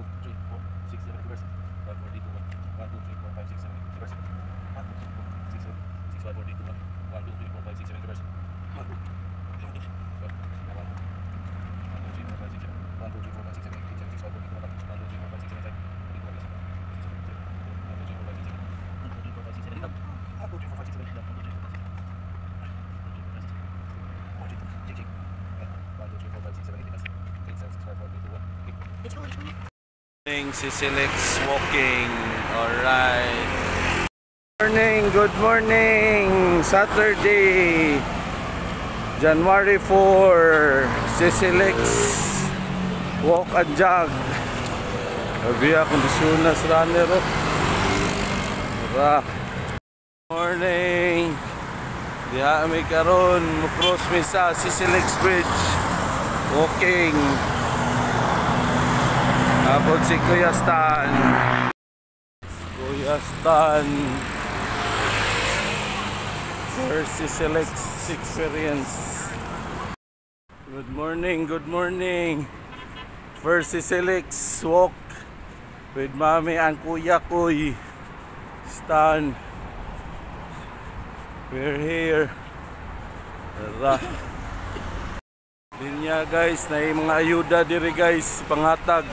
2, 3, 4, 6, 7, reverse. 1, 4, 3, 2, 1. 1, 2, 3, 4, 5, 6, 7, reverse. 1, 2, 3, 4, 6, 7, 6, 5, 4, 3, 2, 1. 1, 2, 3, 4, 5, 6, 7, reverse. 1, 2, Sisilex walking. Alright. Good morning. Saturday, January 4. Sisilex walk and jog. Sabi ako disunas runner. Morning. Diha may karon mo cross mi sa Sisilex Bridge. Walking. Abot si Kuya Stan. Kuya Stan. First Sisilex experience. Good morning, good morning. First Sisilex walk with Mami and Kuya Kuy Stan. We're here. Linya guys, na mga ayuda diri guys, panghatag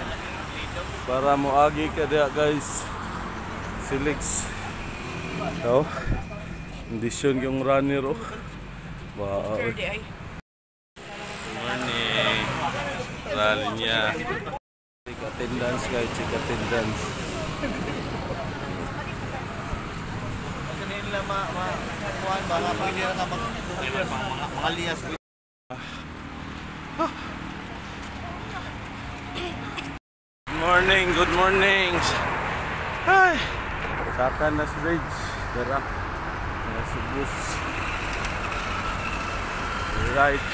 para moagi ka dia guys. Sisilex. So, kondisyon yung runner oh. Wow. Morning. Rally niya. Check attendance guys, check attendance. Kanila kuan baka pwede na makaliyas. Good morning. Hi. Sakanas Bridge. Dara. Nasa bus. Right.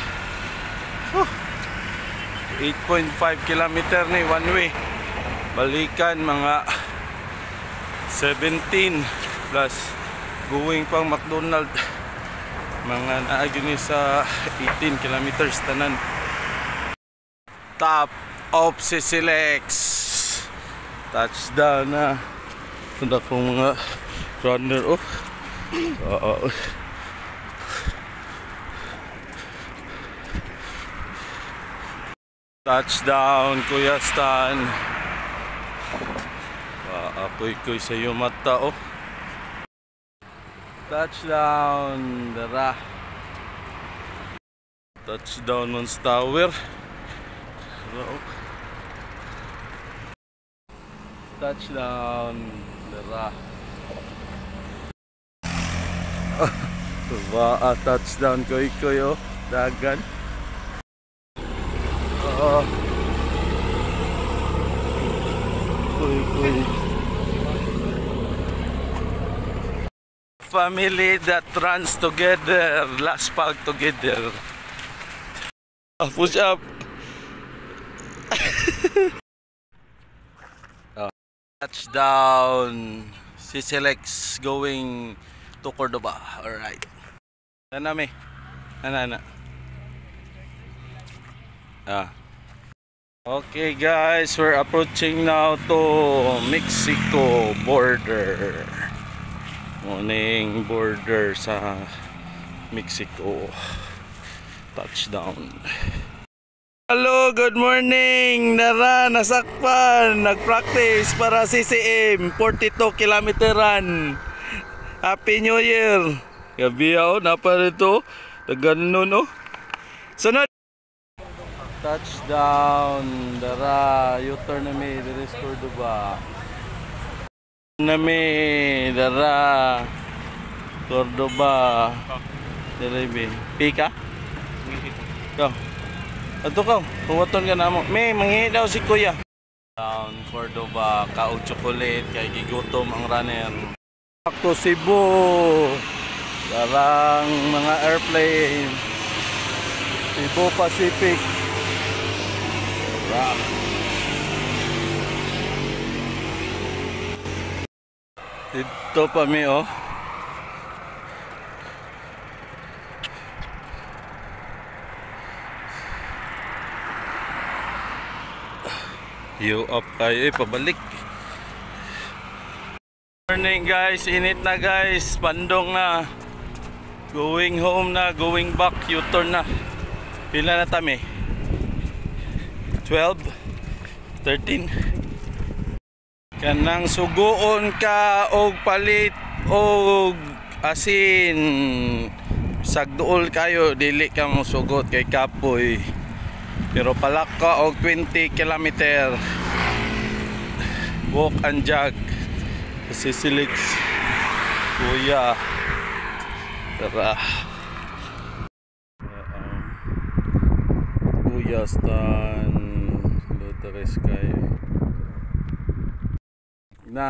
8.5 kilometer ni one way. Balikan mga 17 plus going pang McDonald. Mga naagini sa 18 kilometers tanan. Top of Sisilex. Touchdown na. Tunda kong mga runner oh. Touchdown Kuya Stan. Ako'y sa iyo mata oh. Touchdown dara. Touchdown Mons Tower. Touchdown dara. Touchdown Kuy oh. Dagan. Kuy. Family that runs together, last pag together. Push up. Touchdown. Sisilex going to Cordoba. Alright. Nanami. Nana. Okay guys, we're approaching now to Mexico border. Morning border sa Mexico. Touchdown. Hello, good morning. Nara, nasakpan. Nag-practice para CCM 42 kilometeran. Happy New Year. Gabi ako, naparito. Tagano no. Sunod. Touchdown. Dara, U-turn nami. There is Cordoba. Nami. Dara. Cordoba. Delivery. Pika? Ikaw. Ato ka. Huwaton ka na mo. May, manghihi daw si Kuya. Down Cordoba, kaog chocolate, kay gigutom ang runner. Back to Cebu. Karang mga airplane. Cebu Pacific. Rock. Dito pa mi oh. You up kayo pabalik. Morning guys, init na guys, pandong na. Going home na, going back, U-turn na. Pila na tami? 12, 13. Kanang suguon ka og palit og asin. Sagduol kayo, dili ka mo sugot kay kapoy. Pero palak ka og 20 kilometer. Walk and jog. Kasi Silix Kuya. Tara. Kuya Stan Loteres kay na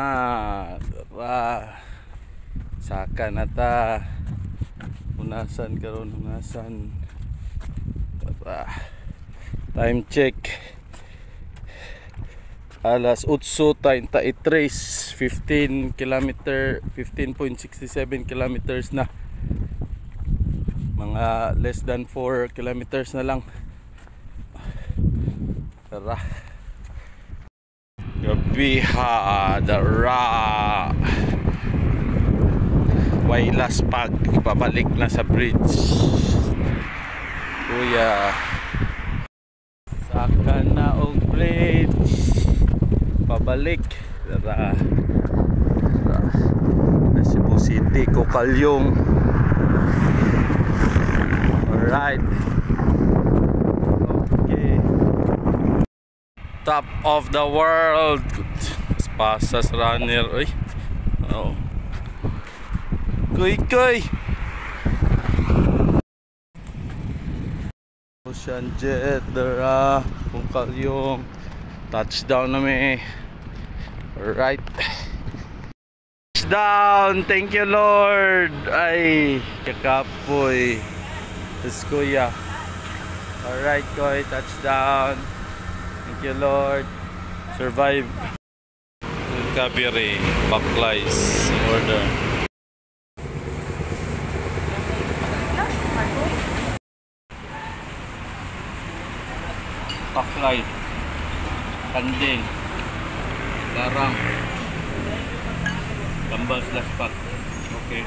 tara. Saka na ta. Unasan karon, unasan. Tara. Time check alas 8:33, 15 kilometer, 15.67 kilometers na. Mga less than 4 kilometers na lang. Tara. Gabiha dara. Wailas pag pabalik na sa bridge. Kuya. Saka na og bridge. Pabalik. Tara. Cebu City, Kokalyong. Alright. Okay. Top of the world. Pasas runner. Uy. Oh. Kuy. Ocean Jet, Dara, Kokalyong. Touchdown na may. Alright. Touchdown! Thank you Lord! Ay, kakapoy. This Kuya. Alright Koy, touchdown. Thank you Lord. Survive. Kabiri, backlies. Order. Paklay, kanding, larang, gambal slash pack. Okay.